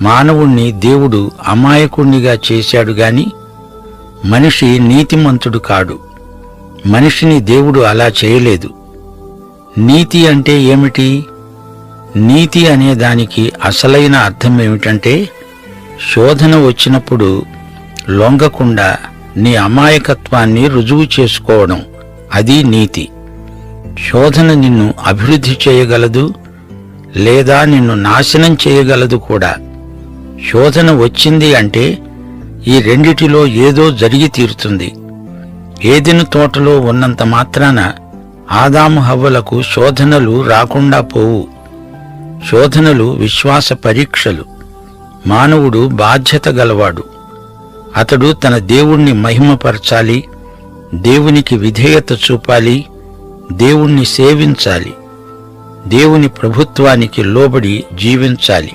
మానవుణ్ణి దేవుడు అమాయకుణ్ణిగా చేశాడు గాని మనిషి నీతిమంతుడు కాడు. మనిషిని దేవుడు అలా చేయలేదు. నీతి అంటే ఏమిటి? నీతి అనే దానికి అసలైన అర్థం ఏమిటంటే, శోధన వచ్చినప్పుడు లొంగకుండా నీ అమాయకత్వాన్ని రుజువు చేసుకోవడం. అది నీతి. శోధన నిన్ను అభివృద్ధి చేయగలదు, లేదా నిన్ను నాశనం చేయగలదు కూడా. శోధన వచ్చింది అంటే ఈ రెండిటిలో ఏదో జరిగి తీరుతుంది. ఏదెను తోటలో ఉన్నంత మాత్రాన ఆదాము హవ్వలకు శోధనలు రాకుండా పోవు. శోధనలు విశ్వాస పరీక్షలు. మానవుడు బాధ్యత గలవాడు. అతడు తన దేవుణ్ణి మహిమపరచాలి, దేవునికి విధేయత చూపాలి, దేవుణ్ణి సేవించాలి, దేవుని ప్రభుత్వానికి లోబడి జీవించాలి.